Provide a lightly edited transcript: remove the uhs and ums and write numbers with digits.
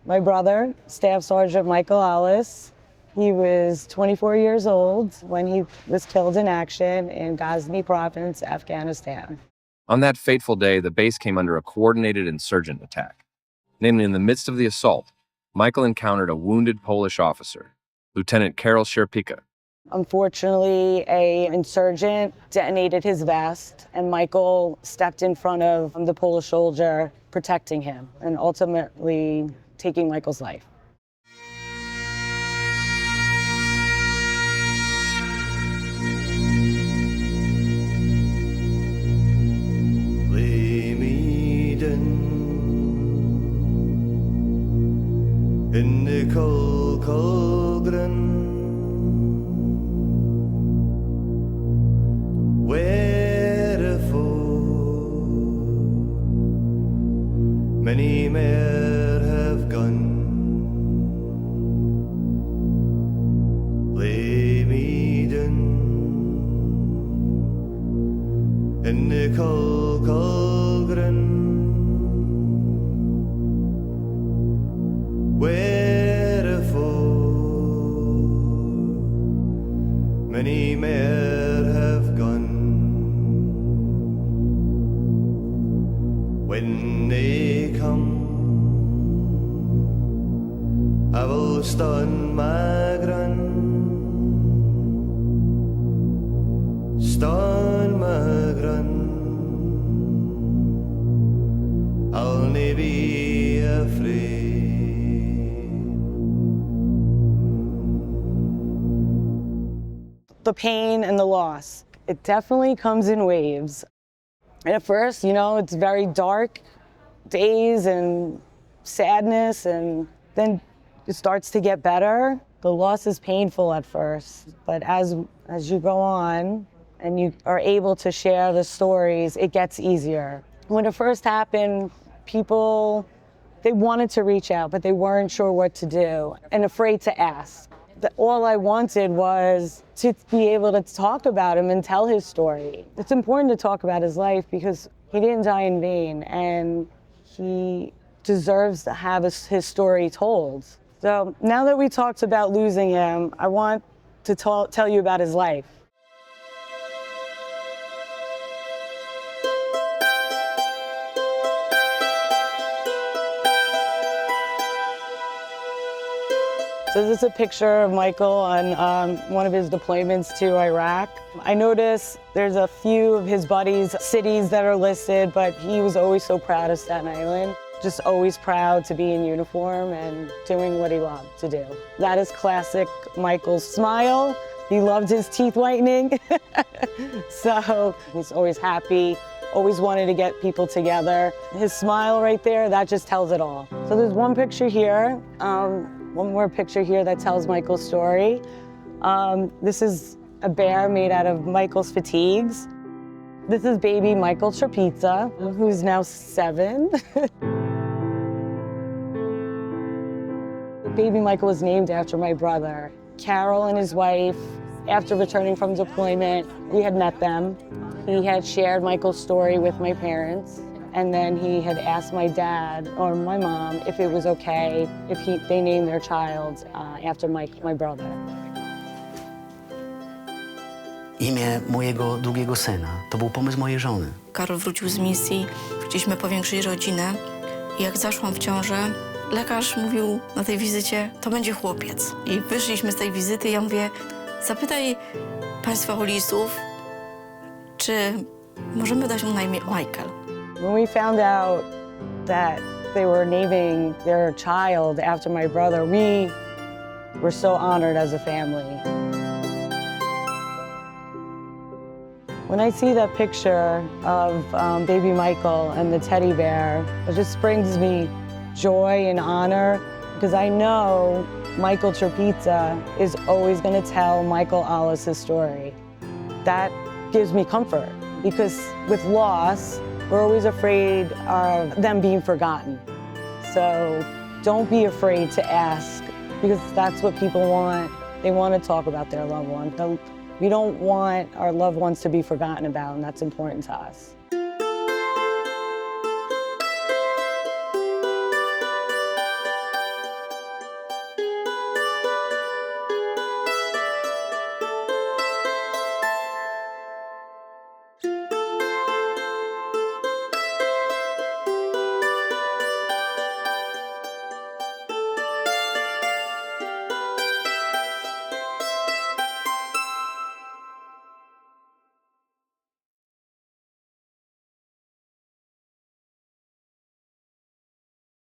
My brother, Staff Sergeant Michael Ollis, he was 24 years old when he was killed in action in Ghazni province, Afghanistan. On that fateful day, the base came under a coordinated insurgent attack. Namely, in the midst of the assault, Michael encountered a wounded Polish officer, Lieutenant Karol Sierpika. Unfortunately, an insurgent detonated his vest, and Michael stepped in front of the Polish soldier, protecting him, and ultimately taking Michael's life. In the cold cauldron, wherefore many more have gone. Lay me down in the cold cauldron. Many more have gone. When they come, I will stand my ground. Stand my ground. I'll never be afraid. The pain and the loss, it definitely comes in waves. And at first, it's very dark days and sadness, and then it starts to get better. The loss is painful at first, but as you go on and you are able to share the stories, it gets easier. When it first happened, people, they wanted to reach out, but they weren't sure what to do and afraid to ask. All I wanted was to be able to talk about him and tell his story. It's important to talk about his life because he didn't die in vain, and he deserves to have his story told. So now that we talked about losing him, I want to tell you about his life. So this is a picture of Michael on one of his deployments to Iraq. I noticed there's a few of his buddies' cities that are listed, but he was always so proud of Staten Island. Just always proud to be in uniform and doing what he loved to do. That is classic Michael's smile. He loved his teeth whitening. So he's always happy, always wanted to get people together. His smile right there, that just tells it all. So there's one picture here. One more picture here that tells Michael's story. This is a bear made out of Michael's fatigues. This is baby Michael Trapizza, who's now 7. Baby Michael was named after my brother. Carol and his wife, after returning from deployment, we had met them. He had shared Michael's story with my parents. And then he had asked my dad or my mom if it was okay if they named their child after my brother. Imię mojego drugiego syna to był pomysł mojej żony. Karol wrócił z misji, chcieliśmy powiększyć rodzinę. I jak zaszłam w ciążę, lekarz mówił na tej wizycie, to będzie chłopiec. I wyszliśmy z tej wizyty i ja mówię, zapytaj państwa Ollisów, czy możemy dać mu na imię Michael. When we found out that they were naming their child after my brother, we were so honored as a family. When I see that picture of baby Michael and the teddy bear, it just brings me joy and honor because I know Michael Trapizza is always going to tell Michael Ollis' story. That gives me comfort because with loss, we're always afraid of them being forgotten. So don't be afraid to ask because that's what people want. They want to talk about their loved one. We don't want our loved ones to be forgotten about, and that's important to us.